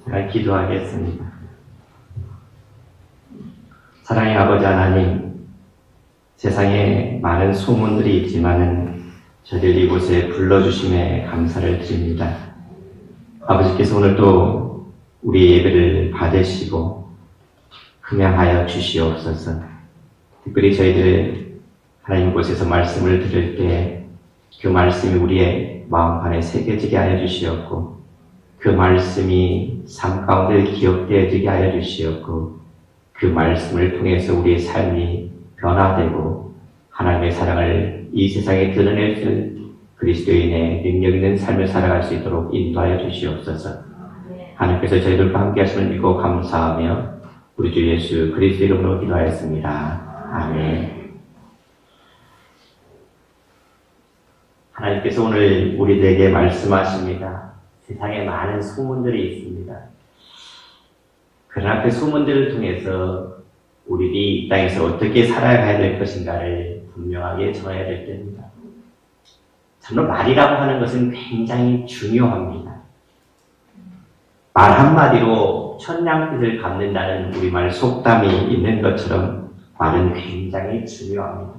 제가 기도하겠습니다. 사랑의 아버지 하나님, 세상에 많은 소문들이 있지만은 저희들 이곳에 불러주심에 감사를 드립니다. 아버지께서 오늘도 우리 예배를 받으시고 금양하여 주시옵소서. 특별히 저희들 하나님 곳에서 말씀을 들을 때 그 말씀이 우리의 마음 안에 새겨지게 하여 주시옵고, 그 말씀이 삶 가운데 기억되어지게 하여 주시옵고, 그 말씀을 통해서 우리의 삶이 변화되고 하나님의 사랑을 이 세상에 드러낼 수 있는 그리스도인의 능력 있는 삶을 살아갈 수 있도록 인도하여 주시옵소서. 하나님께서 저희들과 함께 하심을 믿고 감사하며 우리 주 예수 그리스도 이름으로 기도하였습니다. 아멘. 하나님께서 오늘 우리들에게 말씀하십니다. 세상에 많은 소문들이 있습니다. 그러나 그 소문들을 통해서 우리들이 이 땅에서 어떻게 살아가야 될 것인가를 분명하게 정해야 될 때입니다. 참으로 말이라고 하는 것은 굉장히 중요합니다. 말 한마디로 천냥빚을 갚는다는 우리말 속담이 있는 것처럼 말은 굉장히 중요합니다.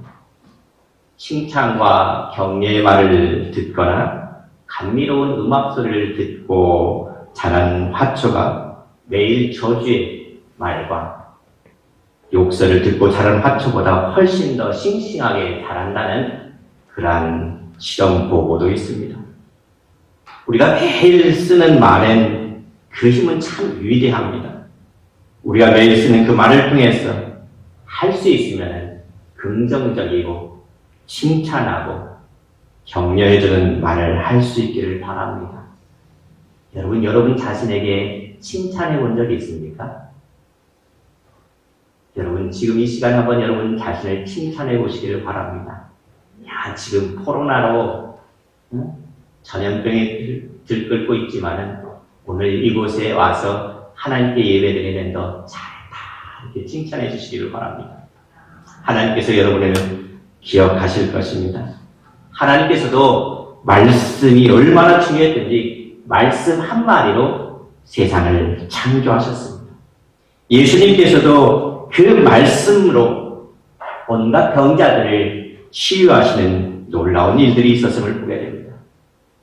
칭찬과 격려의 말을 듣거나 감미로운 음악 소리를 듣고 자란 화초가 매일 저주의 말과 욕설을 듣고 자란 화초보다 훨씬 더 싱싱하게 자란다는 그러한 실험 보고도 있습니다. 우리가 매일 쓰는 말엔 그 힘은 참 위대합니다. 우리가 매일 쓰는 그 말을 통해서 할 수 있으면 긍정적이고 칭찬하고 격려해주는 말을 할 수 있기를 바랍니다. 여러분 자신에게 칭찬해 본 적이 있습니까? 여러분 지금 이 시간 한번 여러분 자신을 칭찬해 보시기를 바랍니다. 야, 지금 코로나로 전염병이 들끓고 있지만은 오늘 이곳에 와서 하나님께 예배드리는 너 잘했다 이렇게 칭찬해 주시기를 바랍니다. 하나님께서 여러분에는 기억하실 것입니다. 하나님께서도 말씀이 얼마나 중요했든지 말씀 한마디로 세상을 창조하셨습니다. 예수님께서도 그 말씀으로 온갖 병자들을 치유하시는 놀라운 일들이 있었음을 보게 됩니다.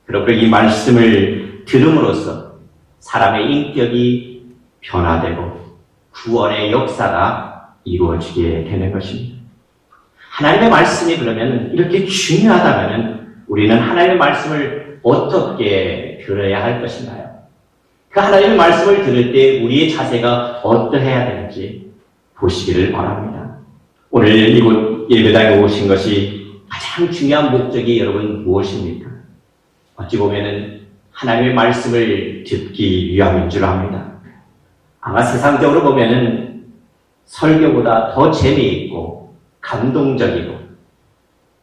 그러므로 이 말씀을 들음으로써 사람의 인격이 변화되고 구원의 역사가 이루어지게 되는 것입니다. 하나님의 말씀이 그러면 이렇게 중요하다면 우리는 하나님의 말씀을 어떻게 들어야 할 것인가요? 그 하나님의 말씀을 들을 때 우리의 자세가 어떠해야 되는지 보시기를 바랍니다. 오늘 이곳 예배당에 오신 것이 가장 중요한 목적이 여러분 무엇입니까? 어찌 보면은 하나님의 말씀을 듣기 위함인 줄 압니다. 아마 세상적으로 보면은 설교보다 더 재미있고 감동적이고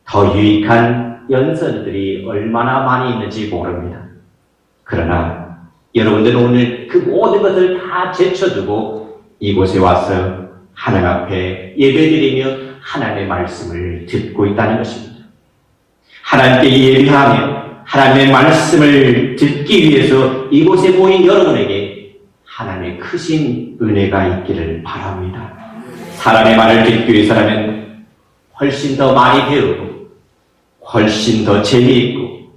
더 유익한 연설들이 얼마나 많이 있는지 모릅니다. 그러나 여러분들은 오늘 그 모든 것을 다 제쳐두고 이곳에 와서 하나님 앞에 예배드리며 하나님의 말씀을 듣고 있다는 것입니다. 하나님께 예배하며 하나님의 말씀을 듣기 위해서 이곳에 모인 여러분에게 하나님의 크신 은혜가 있기를 바랍니다. 사람의 말을 듣기 위해서라면 훨씬 더 많이 배우고 훨씬 더 재미있고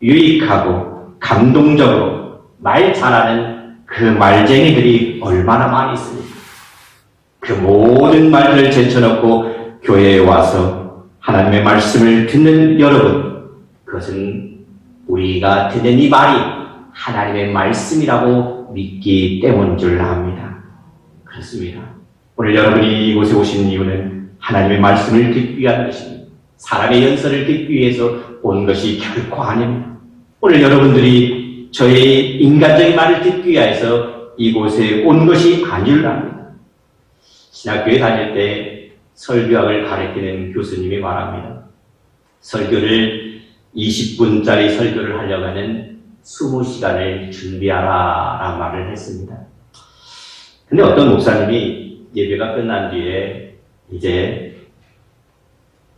유익하고 감동적으로 말 잘하는 그 말쟁이들이 얼마나 많이 있습니까? 그 모든 말들을 제쳐놓고 교회에 와서 하나님의 말씀을 듣는 여러분, 그것은 우리가 듣는 이 말이 하나님의 말씀이라고 믿기 때문인 줄 압니다. 그렇습니다. 오늘 여러분이 이곳에 오신 이유는 하나님의 말씀을 듣기 위한 것입니다. 사람의 연설을 듣기 위해서 온 것이 결코 아닙니다. 오늘 여러분들이 저의 인간적인 말을 듣기 위해서 이곳에 온 것이 아니랍니다. 신학교에 다닐 때 설교학을 가르치는 교수님이 말합니다. 설교를 20분짜리 설교를 하려고 하면 20시간을 준비하라 라는 말을 했습니다. 근데 어떤 목사님이 예배가 끝난 뒤에 이제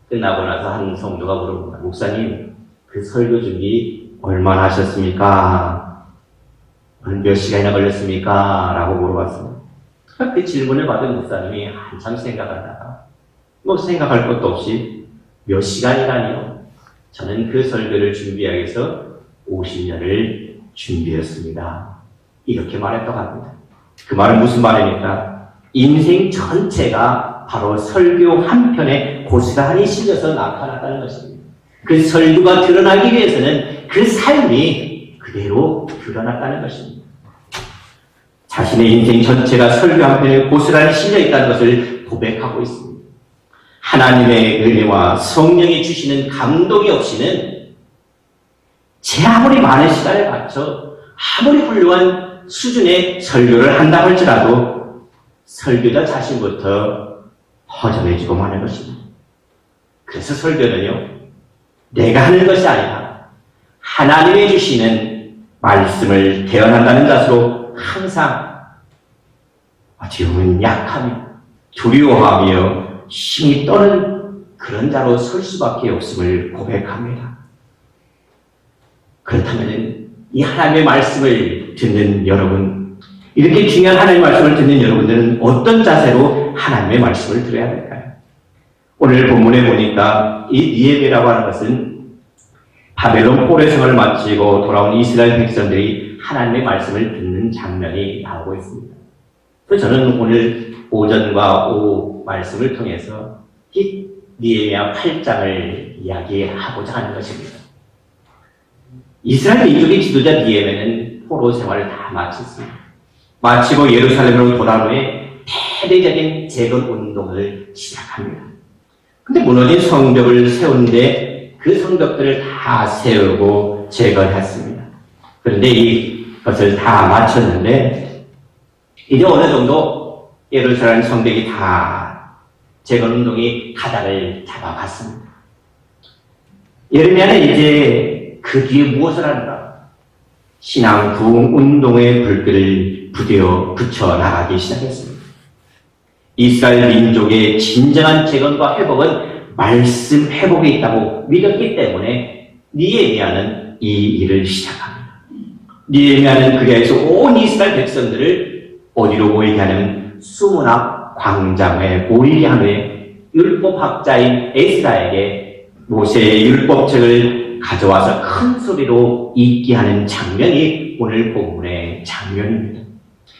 끝나고 나서 한 성도가 물어봅니다. 목사님, 그 설교 준비 얼마나 하셨습니까? 오늘 몇 시간이나 걸렸습니까? 라고 물어봤습니다. 그 질문을 받은 목사님이 한참 생각하다가 생각할 것도 없이 몇 시간이라니요? 저는 그 설교를 준비하기 위해서 50년을 준비했습니다. 이렇게 말했다고 합니다. 그 말은 무슨 말입니까? 인생 전체가 바로 설교 한 편에 고스란히 실려서 나타났다는 것입니다. 그 설교가 드러나기 위해서는 그 삶이 그대로 드러났다는 것입니다. 자신의 인생 전체가 설교 한 편에 고스란히 실려 있다는 것을 고백하고 있습니다. 하나님의 은혜와 성령이 주시는 감동이 없이는 제 아무리 많은 시간을 바쳐 아무리 훌륭한 수준의 설교를 한다 할지라도 설교자 자신부터 허전해지고 마는 것입니다. 그래서 설교는요, 내가 하는 것이 아니라 하나님이 주시는 말씀을 대언한다는 자세로 항상 어떻게 보면 약하며 두려워하며 힘이 떠는 그런 자로 설 수밖에 없음을 고백합니다. 그렇다면 이 하나님의 말씀을 듣는 여러분, 이렇게 중요한 하나님의 말씀을 듣는 여러분들은 어떤 자세로 하나님의 말씀을 들어야 될까요? 오늘 본문에 보니까 이 니에미라고 하는 것은 바벨론 포로 생활을 마치고 돌아온 이스라엘 백성들이 하나님의 말씀을 듣는 장면이 나오고 있습니다. 그래서 저는 오늘 오전과 오후 말씀을 통해서 이 니에미야 8장을 이야기하고자 하는 것입니다. 이스라엘 민족의 지도자 니에미는 포로 생활을 다 마쳤습니다. 마치고 예루살렘으로 돌아온 후에 대대적인 재건 운동을 시작합니다. 근데 무너진 성벽을 세우는데 그 성벽들을 다 세우고 재건했습니다. 그런데 이것을 다 마쳤는데 이제 어느 정도 예루살렘 성벽이 다 재건 운동이 가닥을 잡아갔습니다. 예레미야는 이제 그 뒤에 무엇을 한다? 신앙 부흥 운동의 불길을 부디어 붙여 나가기 시작했습니다. 이스라엘 민족의 진정한 재건과 회복은 말씀 회복에 있다고 믿었기 때문에 니에미야는 이 일을 시작합니다. 니에미야는 그리하여서 온 이스라엘 백성들을 어디로 모이게 하냐면 수문 앞 광장에 모이게 한 후에 율법학자인 에스라에게 모세의 율법책을 가져와서 큰 소리로 읽게 하는 장면이 오늘 본문의 장면입니다.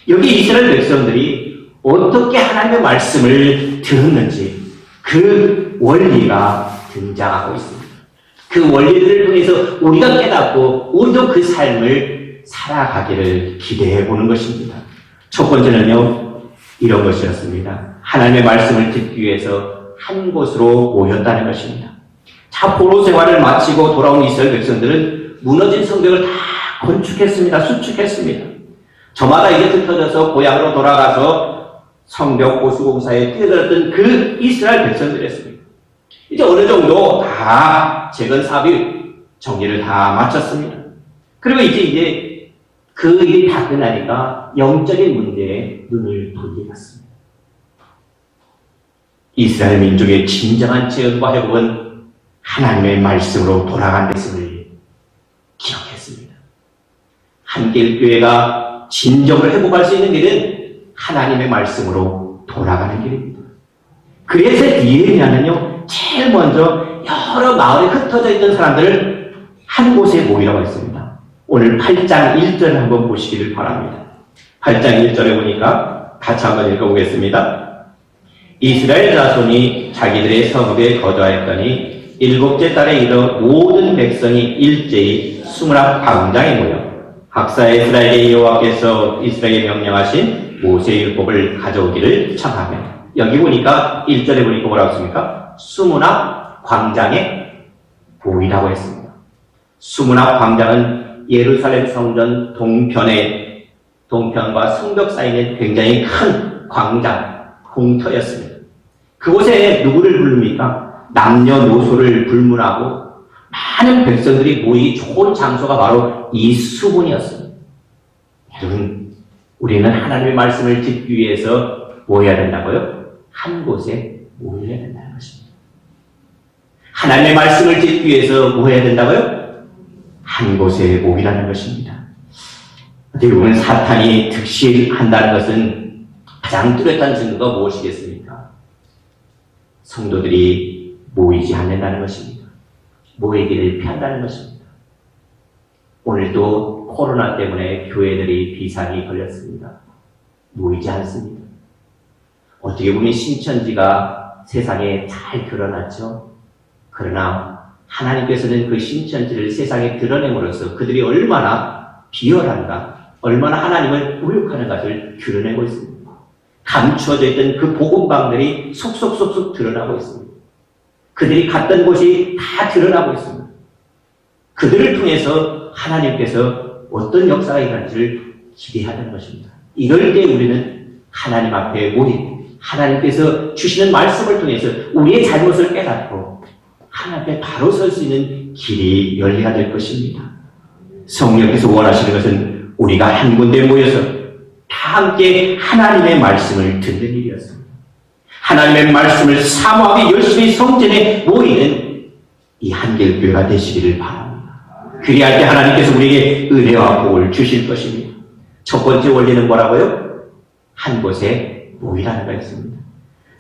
여기 이스라엘 백성들이 어떻게 하나님의 말씀을 들었는지 그 원리가 등장하고 있습니다. 그 원리들을 통해서 우리가 깨닫고 우리도 그 삶을 살아가기를 기대해 보는 것입니다. 첫 번째는요, 이런 것이었습니다. 하나님의 말씀을 듣기 위해서 한 곳으로 모였다는 것입니다. 자, 포로 생활을 마치고 돌아온 이스라엘 백성들은 무너진 성벽을 다 건축했습니다. 수축했습니다. 저마다 이제 흩어져서 고향으로 돌아가서 성벽 보수공사에 뛰어들었던 그 이스라엘 백성들이었습니다. 이제 어느 정도 다 재건 사업이 정리를 다 마쳤습니다. 그리고 이제 그 일이 다 끝나니까 영적인 문제에 눈을 돌리게 됐습니다. 이스라엘 민족의 진정한 재건과 회복은 하나님의 말씀으로 돌아간 것을 기억했습니다. 한길교회가 진정으로 회복할 수 있는 길은 하나님의 말씀으로 돌아가는 길입니다. 그래서 니에미야는요, 제일 먼저 여러 마을에 흩어져 있던 사람들을 한 곳에 모이라고 했습니다. 오늘 8장 1절을 한번 보시기를 바랍니다. 8장 1절에 보니까 같이 한번 읽어보겠습니다. 이스라엘 자손이 자기들의 성읍에 거주하였더니 7째 달에 이르러 모든 백성이 일제히 수문 앞 광장에 모여 학사 에스라에게 여호와께서 이스라엘에 명령하신 모세율법을 가져오기를 청하며, 여기 보니까 1절에 보니까 뭐라고 했습니까? 수문 앞 광장에 모이라고 했습니다. 수문 앞 광장은 예루살렘 성전 동편과 성벽 사이에 굉장히 큰 광장, 공터였습니다. 그곳에 누구를 부릅니까? 남녀노소를 불문하고 많은 백성들이 모이기 좋은 장소가 바로 이 수문이었습니다. 여러분, 우리는 하나님의 말씀을 듣기 위해서 뭐 해야 된다고요? 한 곳에 모여야 된다는 것입니다. 하나님의 말씀을 듣기 위해서 뭐 해야 된다고요? 한 곳에 모이라는 것입니다. 어떻게 보면 사탄이 득실한다는 것은 가장 뚜렷한 증거가 무엇이겠습니까? 성도들이 모이지 않는다는 것입니다. 모이기를 피한다는 것입니다. 오늘도 코로나 때문에 교회들이 비상이 걸렸습니다. 모이지 않습니다. 어떻게 보면 신천지가 세상에 잘 드러났죠. 그러나 하나님께서는 그 신천지를 세상에 드러냄으로써 그들이 얼마나 비열한가, 얼마나 하나님을 모욕하는 것을 드러내고 있습니다. 감추어져 있던 그 복음방들이 속속속속 드러나고 있습니다. 그들이 갔던 곳이 다 드러나고 있습니다. 그들을 통해서 하나님께서 어떤 역사가 일어날지를 기대하는 것입니다. 이럴 때 우리는 하나님 앞에 모이고 하나님께서 주시는 말씀을 통해서 우리의 잘못을 깨닫고 하나님 앞에 바로 설 수 있는 길이 열리게 될 것입니다. 성령께서 원하시는 것은 우리가 한 군데 모여서 다 함께 하나님의 말씀을 듣는 일이었습니다. 하나님의 말씀을 사모하기 열심히 성전에 모이는 이 한길교회가 되시기를 바랍니다. 그리할 때 하나님께서 우리에게 은혜와 복을 주실 것입니다. 첫 번째 원리는 뭐라고요? 한 곳에 모이라는 거였습니다.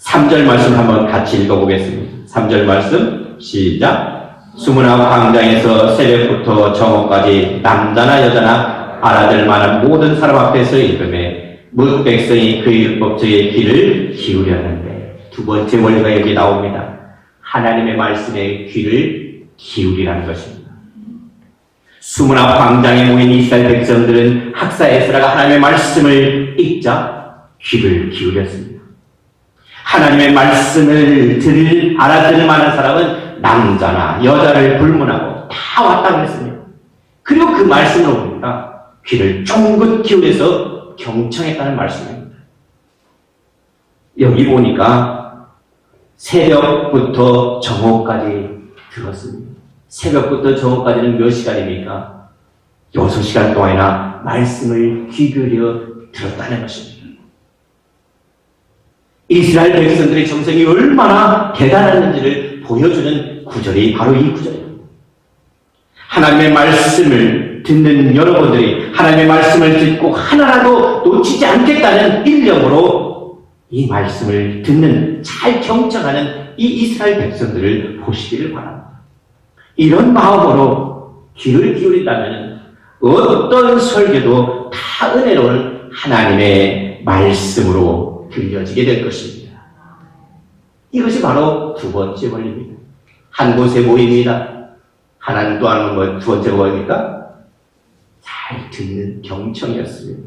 3절 말씀 한번 같이 읽어보겠습니다. 3절 말씀 시작. 수문학 광장에서 새벽부터 정오까지 남자나 여자나 알아들 만한 모든 사람 앞에서 읽음에 뭇 백성이 그 율법적의 귀를 기울였는데, 두 번째 원리가 여기 나옵니다. 하나님의 말씀에 귀를 기울이라는 것입니다. 수문학 광장에 모인 이스라엘 백성들은 학사 에스라가 하나님의 말씀을 읽자 귀를 기울였습니다. 하나님의 말씀을 알아들을 만한 사람은 남자나 여자를 불문하고 다 왔다고 했습니다. 그리고 그 말씀을 보니까 귀를 쫑긋 기울여서 경청했다는 말씀입니다. 여기 보니까 새벽부터 정오까지 들었습니다. 새벽부터 정오까지는 몇 시간입니까? 6시간 동안이나 말씀을 귀 기울여 들었다는 것입니다. 이스라엘 백성들의 정성이 얼마나 대단했는지를 보여주는 구절이 바로 이 구절입니다. 하나님의 말씀을 듣는 여러분들이 하나님의 말씀을 듣고 하나라도 놓치지 않겠다는 일념으로 이 말씀을 듣는, 잘 경청하는 이 이스라엘 백성들을 보시기를 바랍니다. 이런 마음으로 귀를 기울인다면 어떤 설교도 다 은혜로운 하나님의 말씀으로 들려지게 될 것입니다. 이것이 바로 두 번째 원리입니다. 한 곳에 모입니다. 하나님 또 하는 두 번째 원리입니까? 잘 듣는 경청이었습니다.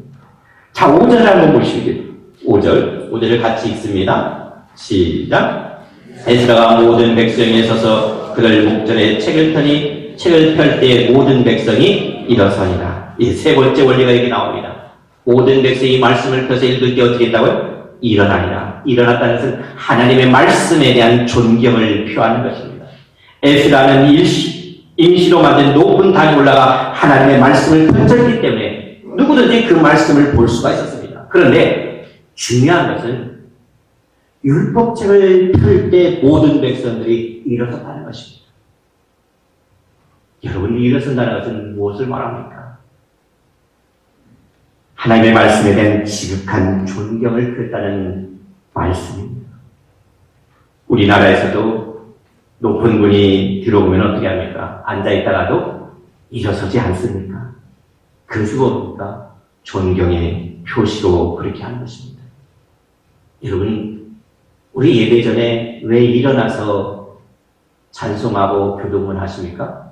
자, 5절 한번 보시겠습니다. 5절을 같이 읽습니다. 시작. 에스라가 모든 백성에 서서 그들 목전에 책을 펴니 책을 펼 때 모든 백성이 일어서니라. 이 세 번째 원리가 여기 나옵니다. 모든 백성이 말씀을 펴서 읽을 때 어떻게 했다고요? 일어나니라. 일어났다는 것은 하나님의 말씀에 대한 존경을 표하는 것입니다. 에스라는 임시로 만든 높은 단에 올라가 하나님의 말씀을 펼쳤기 때문에 누구든지 그 말씀을 볼 수가 있었습니다. 그런데 중요한 것은 율법책을 펼 때 모든 백성들이 일어섰다는 것입니다. 여러분이 일어선다는 것은 무엇을 말합니까? 하나님의 말씀에 대한 지극한 존경을 표했다는 말씀입니다. 우리나라에서도 높은 분이 들어오면 어떻게 합니까? 앉아있다가도 일어서지 않습니까? 그것이 뭡니까? 존경의 표시로 그렇게 하는 것입니다. 여러분, 우리 예배 전에 왜 일어나서 찬송하고 교동을 하십니까?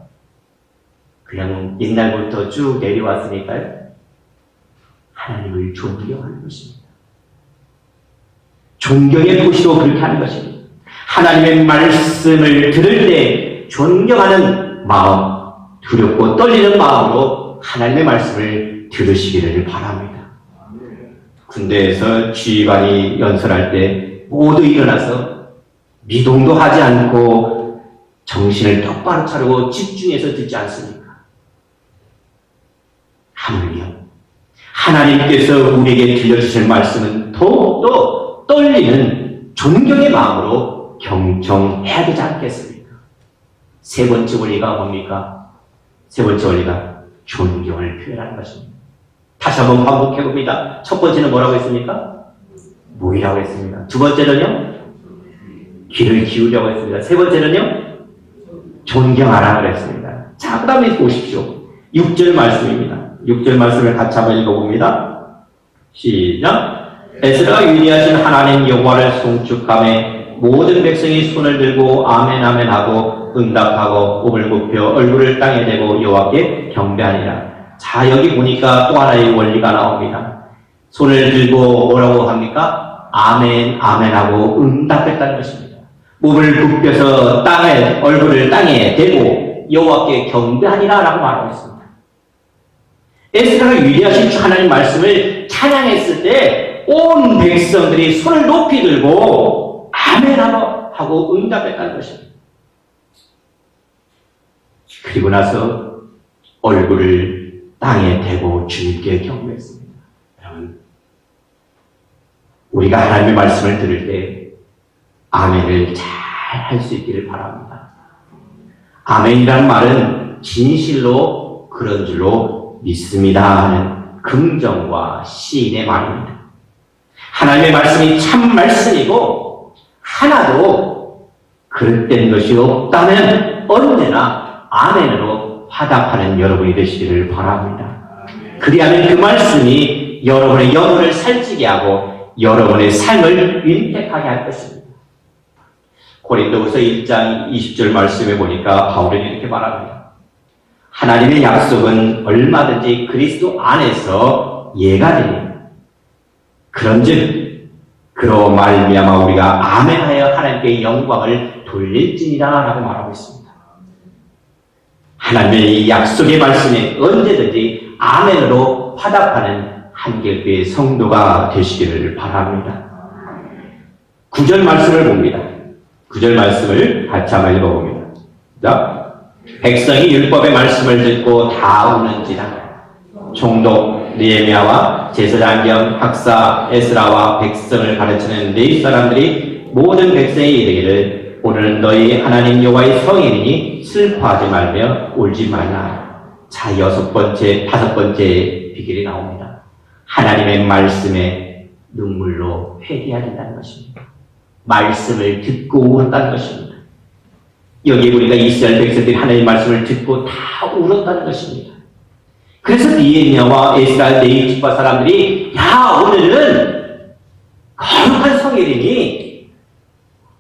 그냥 옛날부터 쭉 내려왔으니까요. 하나님을 존경하는 것입니다. 존경의 표시로 그렇게 하는 것입니다. 하나님의 말씀을 들을 때 존경하는 마음, 두렵고 떨리는 마음으로 하나님의 말씀을 들으시기를 바랍니다. 군대에서 지휘관이 연설할 때 모두 일어나서 미동도 하지 않고 정신을 똑바로 차리고 집중해서 듣지 않습니까? 하물며 하나님께서 우리에게 들려주실 말씀은 더욱더 떨리는 존경의 마음으로 경청해야 되지 않겠습니까? 세 번째 원리가 뭡니까? 세 번째 원리가 존경을 표현하는 것입니다. 다시 한번 반복해 봅니다. 첫 번째는 뭐라고 했습니까? 모이라고 했습니다. 두 번째는요? 귀를 기울이라고 했습니다. 세 번째는요? 존경하라 그랬습니다. 자, 그 다음에 보십시오. 6절 말씀입니다. 6절 말씀을 같이 한번 읽어봅니다. 시작. 에스라가 위대하신 하나님 여호와를 송축하며 모든 백성이 손을 들고 아멘 아멘 하고 응답하고 몸을 굽혀 얼굴을 땅에 대고 여호와께 경배하니라. 자, 여기 보니까 또 하나의 원리가 나옵니다. 손을 들고 뭐라고 합니까? 아멘 아멘 하고 응답했다는 것입니다. 몸을 굽혀서 땅에 얼굴을 땅에 대고 여호와께 경배하니라 라고 말하고 있습니다. 에스라가 위대하신 하나님 말씀을 찬양했을 때 온 백성들이 손을 높이 들고 아멘 하고 응답했다는 것입니다. 그리고 나서 얼굴을 땅에 대고 주님께 경배했습니다. 여러분, 우리가 하나님의 말씀을 들을 때 아멘을 잘 할 수 있기를 바랍니다. 아멘이라는 말은 진실로 그런 줄로 믿습니다 하는 긍정과 시인의 말입니다. 하나님의 말씀이 참 말씀이고 하나도 그릇된 것이 없다면 언제나 아멘으로 화답하는 여러분이 되시기를 바랍니다. 그리하면 그 말씀이 여러분의 영혼을 살찌게 하고 여러분의 삶을 윤택하게 할 것입니다. 고린도후서 1장 20절 말씀에 보니까 바울은 이렇게 말합니다. 하나님의 약속은 얼마든지 그리스도 안에서 예가 되니 그런즉 그로 말미암아 우리가 아멘하여 하나님께 영광을 돌릴지니라 라고 말하고 있습니다. 하나님의 이 약속의 말씀에 언제든지 아멘으로 화답하는 한길교회 성도가 되시기를 바랍니다. 9절 말씀을 봅니다. 9절 말씀을 같이 한번 읽어봅니다. 자, 백성이 율법의 말씀을 듣고 다 우는지라. 총독 느헤미야와 제사장 겸 학사 에스라와 백성을 가르치는 레위 사람들이 모든 백성에 이르기를 오늘은 너희 하나님 여호와의 성일이니 슬퍼하지 말며 울지 말라. 자, 6번째, 5번째 비결이 나옵니다. 하나님의 말씀에 눈물로 회개해야 된다는 것입니다. 말씀을 듣고 울었다는 것입니다. 여기 우리가 이스라엘 백성들이 하나님의 말씀을 듣고 다 울었다는 것입니다. 그래서 느헤미야와 에스라 레위 지파 사람들이 야, 오늘은 거룩한 성일이니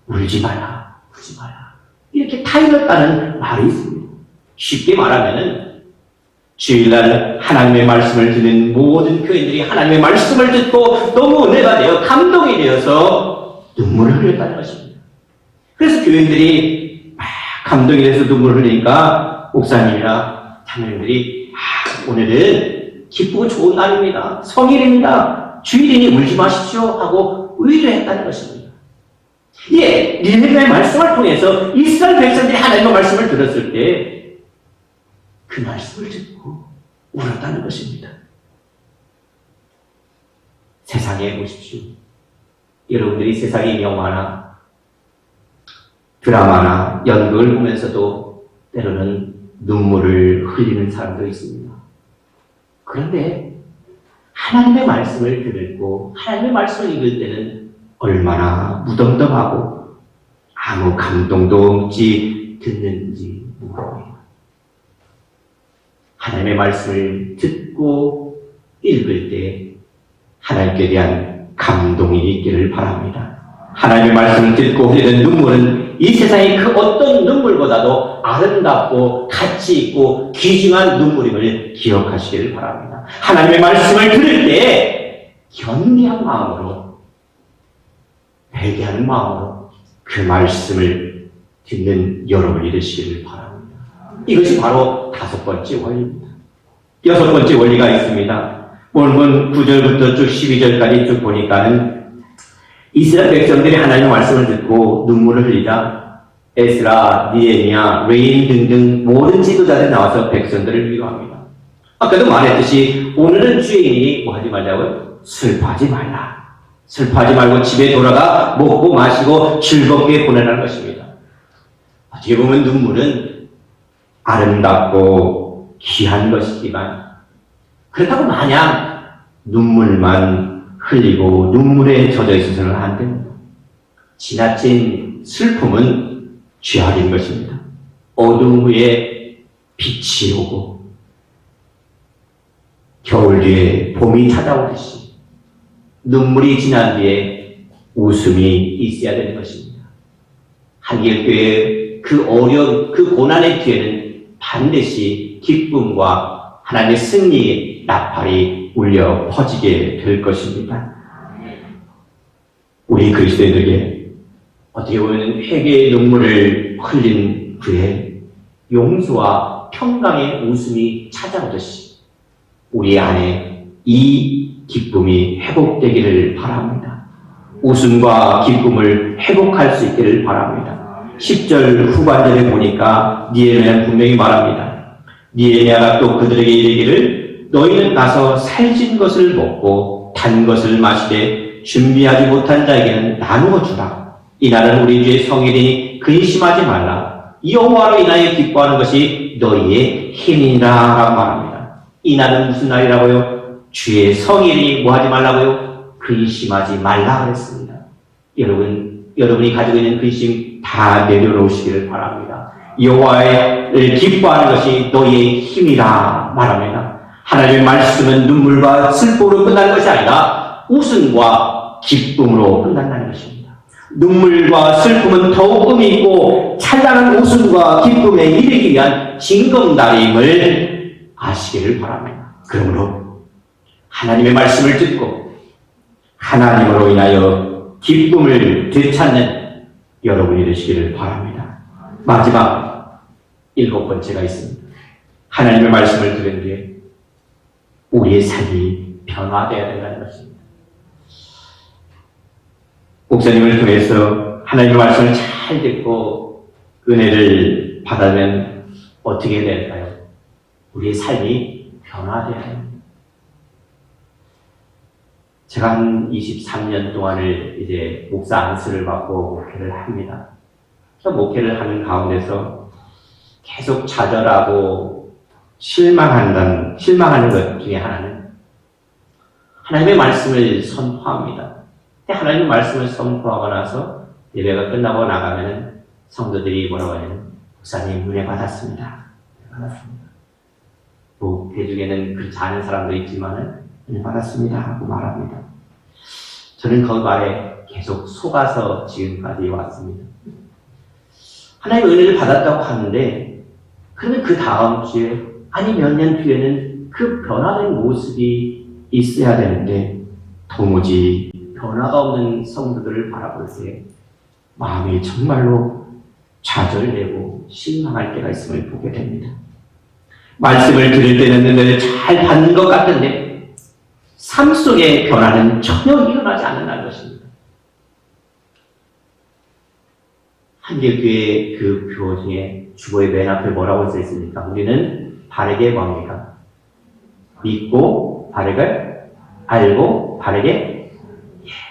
울지 마라, 울지 마라 이렇게 타일렀다는 말이 있습니다. 쉽게 말하면은 주일날 하나님의 말씀을 듣는 모든 교인들이 하나님의 말씀을 듣고 너무 은혜가 되어 감동이 되어서 눈물을 흘렸다는 것입니다. 그래서 교인들이 막 감동이 돼서 눈물을 흘리니까 목사님이나 장로님들이 오늘은 기쁘고 좋은 날입니다. 성일입니다. 주일이니 울지 마십시오 하고 위로했다는 것입니다. 예, 느헤미야의 말씀을 통해서 이스라엘 백성들이 하나님의 말씀을 들었을 때 그 말씀을 듣고 울었다는 것입니다. 세상에 보십시오. 여러분들이 세상의 영화나 드라마나 연극을 보면서도 때로는 눈물을 흘리는 사람도 있습니다. 그런데 하나님의 말씀을 듣고 하나님의 말씀을 읽을 때는 얼마나 무덤덤하고 아무 감동도 없이 듣는지 모릅니다. 하나님의 말씀을 듣고 읽을 때 하나님께 대한 감동이 있기를 바랍니다. 하나님의 말씀을 듣고 흘리는 눈물은 이 세상의 그 어떤 눈물보다도 아름답고 가치 있고 귀중한 눈물임을 기억하시기를 바랍니다. 하나님의 말씀을 들을 때 겸비한 마음으로, 회개하는 마음으로 그 말씀을 듣는 여러분이 되시기를 바랍니다. 이것이 바로 5번째 원리입니다. 6번째 원리가 있습니다. 본문 9절부터 쭉 12절까지 쭉 보니까는 이스라엘 백성들이 하나님의 말씀을 듣고 눈물을 흘리자 에스라, 느헤미야, 레위 등등 모든 지도자들이 나와서 백성들을 위로합니다. 아까도 말했듯이 오늘은 주일이니 뭐 하지 말자고요? 슬퍼하지 말라. 슬퍼하지 말고 집에 돌아가 먹고 마시고 즐겁게 보내라는 것입니다. 어떻게 보면 눈물은 아름답고 귀한 것이지만 그렇다고 마냥 눈물만 흘리고 눈물에 젖어 있어서는 안 됩니다. 지나친 슬픔은 죄악인 것입니다. 어두움 후에 빛이 오고 겨울 뒤에 봄이 찾아오듯이 눈물이 지난 뒤에 웃음이 있어야 되는 것입니다. 한길교회의 그 어려운, 그 고난의 뒤에는 반드시 기쁨과 하나님의 승리의 나팔이 울려 퍼지게 될 것입니다. 우리 그리스도인들에게 어떻게 보면 회개의 눈물을 흘린 후에 용서와 평강의 웃음이 찾아오듯이 우리 안에 이 기쁨이 회복되기를 바랍니다. 웃음과 기쁨을 회복할 수 있기를 바랍니다. 10절 후반절에 보니까 니에미아는 분명히 말합니다. 니에미아가 또 그들에게 이르기를 너희는 가서 살진 것을 먹고 단 것을 마시되 준비하지 못한 자에게는 나누어 주라. 이날은 우리 주의 성일이니 근심하지 말라. 여호와로 인하여 기뻐하는 것이 너희의 힘이라 라고 말합니다. 이날은 무슨 날이라고요? 주의 성일이 뭐 하지 말라고요? 근심하지 말라 그랬습니다. 여러분이 가지고 있는 근심 다 내려놓으시기를 바랍니다. 여호와를 기뻐하는 것이 너희의 힘이라 말합니다. 하나님의 말씀은 눈물과 슬픔으로 끝나는 것이 아니라 웃음과 기쁨으로 끝난다는 것입니다. 눈물과 슬픔은 더욱 의미 있고 찬란한 웃음과 기쁨에 이르기 위한 징검다림을 아시기를 바랍니다. 그러므로 하나님의 말씀을 듣고 하나님으로 인하여 기쁨을 되찾는 여러분이 되시기를 바랍니다. 마지막 7번째가 있습니다. 하나님의 말씀을 들은 뒤에 우리의 삶이 변화되어야 된다는 것입니다. 목사님을 통해서 하나님의 말씀을 잘 듣고 은혜를 받으면 어떻게 될까요? 우리의 삶이 변화되어야 합니다. 제가 한 23년 동안을 이제 목사 안수를 받고 목회를 합니다. 목회를 하는 가운데서 계속 좌절하고 실망하는 것 중에 하나는 하나님의 말씀을 선포합니다. 하나님의 말씀을 선포하고 나서 예배가 끝나고 나가면 성도들이 뭐라고 하냐면 목사님 은혜 받았습니다. 목회 중에는 그렇지 않은 사람도 있지만은 은혜 받았습니다 하고 말합니다. 저는 그 말에 계속 속아서 지금까지 왔습니다. 하나님의 은혜를 받았다고 하는데 그러면 그 다음 주에 아니 몇 년 뒤에는 그 변화된 모습이 있어야 되는데 도무지 변화가 없는 성도들을 바라볼 때 마음이 정말로 좌절되고 실망할 때가 있음을 보게 됩니다. 말씀을 들을 때는 늘 잘 받는 것 같은데 삶 속의 변화는 전혀 일어나지 않는다는 것입니다. 한길교회 그 표 중에 주보의 맨 앞에 뭐라고 써 있습니까? 우리는 바르게 뭡니까? 믿고 바르게 알고 바르게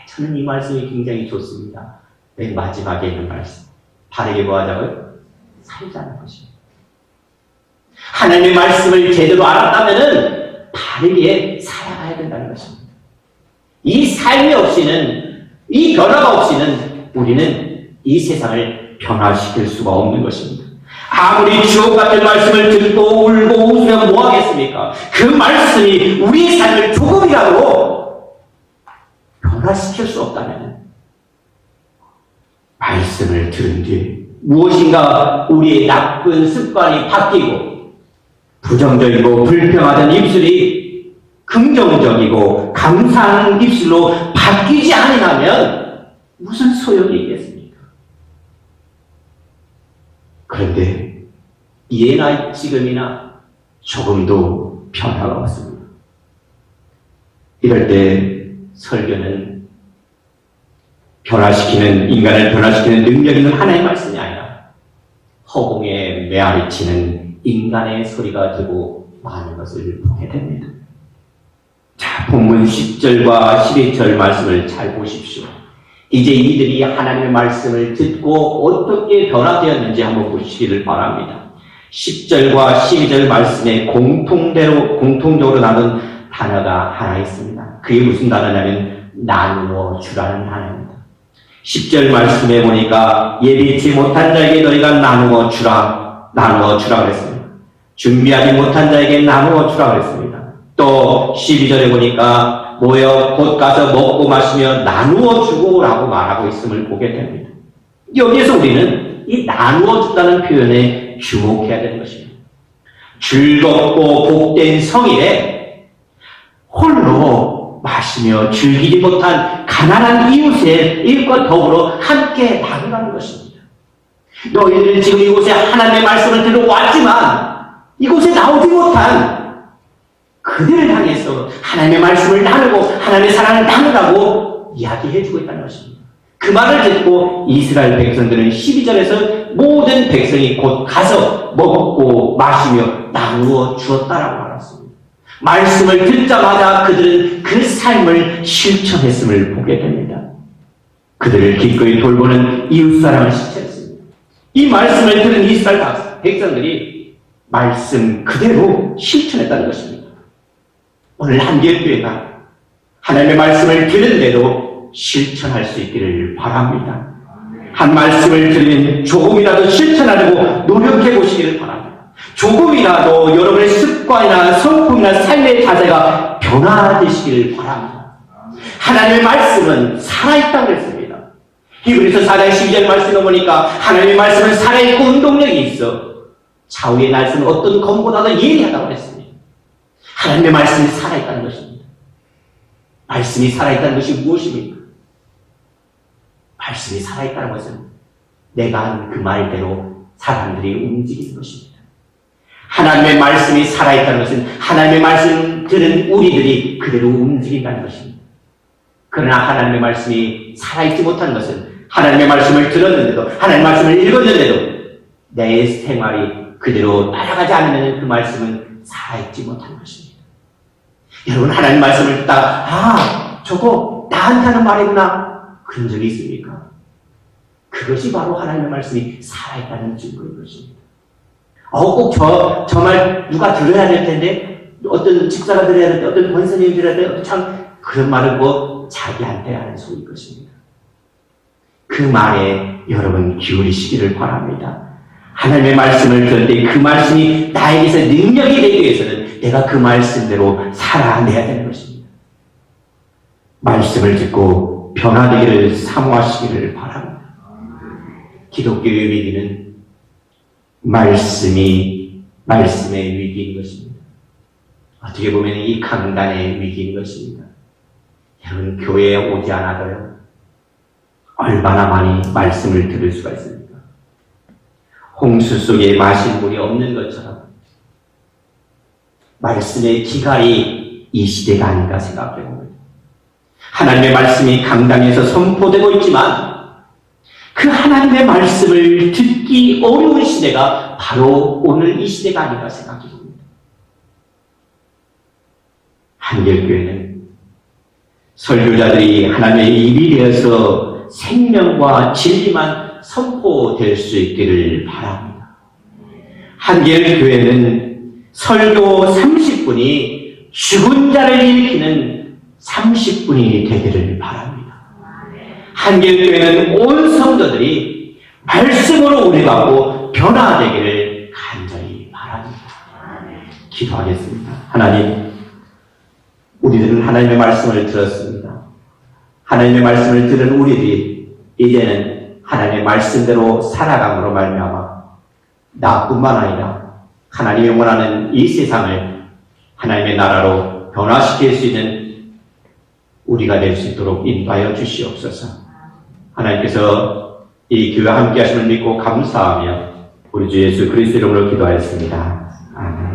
저는 이 말씀이 굉장히 좋습니다. 맨 마지막에 있는 말씀. 바르게 뭐 하자고요? 살자는 것입니다. 하나님의 말씀을 제대로 알았다면은 바르게 살아가야 된다는 것입니다. 이 삶이 없이는, 이 변화가 없이는 우리는 이 세상을 변화시킬 수가 없는 것입니다. 아무리 주옥 같은 말씀을 듣고 울고 웃으면 뭐 하겠습니까? 그 말씀이 우리의 삶을 조금이라도 변화시킬 수 없다면 말씀을 들은 뒤에 무엇인가 우리의 나쁜 습관이 바뀌고 부정적이고 불평하던 입술이 긍정적이고 감사하는 입술로 바뀌지 않으면 무슨 소용이 있겠습니까? 그런데 예나 지금이나 조금도 변화가 없습니다. 이럴 때 설교는 인간을 변화시키는 능력 있는 하나의 말씀이 아니라 허공에 메아리치는 인간의 소리가 되고 많은 것을 보게 됩니다. 자, 본문 10절과 11절 말씀을 잘 보십시오. 이제 이들이 하나님의 말씀을 듣고 어떻게 변화되었는지 한번 보시기를 바랍니다. 10절과 12절 말씀에 공통적으로 나눈 단어가 하나 있습니다. 그게 무슨 단어냐면 나누어 주라는 단어입니다. 10절 말씀에 보니까 예비치 못한 자에게 너희가 나누어 주라 그랬습니다. 준비하지 못한 자에게 나누어 주라 그랬습니다. 또 12절에 보니까 모여 곧 가서 먹고 마시며 나누어 주고라고 말하고 있음을 보게 됩니다. 여기에서 우리는 이 나누어 준다는 표현에 주목해야 되는 것입니다. 즐겁고 복된 성일에 홀로 마시며 즐기지 못한 가난한 이웃의 일과 더불어 함께 나누라는 것입니다. 너희들은 지금 이곳에 하나님의 말씀을 들어왔지만 이곳에 나오지 못한 그들을 향해서 하나님의 말씀을 나누고 하나님의 사랑을 나누라고 이야기해주고 있다는 것입니다. 그 말을 듣고 이스라엘 백성들은 12절에서 모든 백성이 곧 가서 먹고 마시며 나누어 주었다라고 말했습니다. 말씀을 듣자마자 그들은 그 삶을 실천했음을 보게 됩니다. 그들을 기꺼이 돌보는 이웃사랑을 실천했습니다. 이 말씀을 들은 이스라엘 백성들이 말씀 그대로 실천했다는 것입니다. 오늘 한길교회가 하나님의 말씀을 들은 대로 실천할 수 있기를 바랍니다. 한 말씀을 들으면 조금이라도 실천하려고 노력해 보시기를 바랍니다. 조금이라도 여러분의 습관이나 성품이나 삶의 자세가 변화되시기를 바랍니다. 하나님의 말씀은 살아있다고 했습니다. 히브리서 4장 12절 말씀을 보니까 하나님의 말씀은 살아있고 운동력이 있어 좌우의 날씨는 어떤 검보다도 예리하다고 했습니다. 하나님의 말씀이 살아있다는 것입니다. 말씀이 살아있다는 것이 무엇입니까? 말씀이 살아있다는 것은 내가 한 그 말대로 사람들이 움직이는 것입니다. 하나님의 말씀이 살아있다는 것은 하나님의 말씀 들은 우리들이 그대로 움직인다는 것입니다. 그러나 하나님의 말씀이 살아있지 못한 것은 하나님의 말씀을 들었는데도 하나님의 말씀을 읽었는데도 내 생활이 그대로 따라가지 않으면 그 말씀은 살아있지 못한 것입니다. 여러분 하나님 말씀을 듣다가 저거 나한테 하는 말이구나 그런 적이 있습니까? 그것이 바로 하나님의 말씀이 살아있다는 증거인 것입니다. 꼭 저 말 누가 들어야 될 텐데 어떤 집사가 들어야 될 때 어떤 권사님이 들어야 될 때 참 그런 말은 뭐 자기한테 하는 소리일 것입니다. 그 말에 여러분 기울이시기를 바랍니다. 하나님의 말씀을 들을 때 그 말씀이 나에게서 능력이 되기 위해서는 내가 그 말씀대로 살아내야 되는 것입니다. 말씀을 듣고 변화되기를 사모하시기를 바랍니다. 기독교의 위기는 말씀의 위기인 것입니다. 어떻게 보면 이 강단의 위기인 것입니다. 여러분 교회에 오지 않아도요 얼마나 많이 말씀을 들을 수가 있습니까? 홍수 속에 마실 물이 없는 것처럼 말씀의 기갈이 이 시대가 아닌가 생각해 봅니다. 하나님의 말씀이 강당에서 선포되고 있지만 그 하나님의 말씀을 듣기 어려운 시대가 바로 오늘 이 시대가 아닌가 생각해 봅니다. 한길교회는 설교자들이 하나님의 입이 되어서 생명과 진리만 선포될 수 있기를 바랍니다. 한길교회는 설교 30분이 죽은 자를 일으키는 30분이 되기를 바랍니다. 한길교회는 온 성도들이 말씀으로 우려받고 변화되기를 간절히 바랍니다. 기도하겠습니다. 하나님, 우리들은 하나님의 말씀을 들었습니다. 하나님의 말씀을 들은 우리들이 이제는 하나님의 말씀대로 살아감으로 말미암아 나뿐만 아니라 하나님이 원하는 이 세상을 하나님의 나라로 변화시킬 수 있는 우리가 될 수 있도록 인도하여 주시옵소서. 하나님께서 이 교회 함께 하심을 믿고 감사하며 우리 주 예수 그리스도 이름으로 기도하였습니다. 아멘.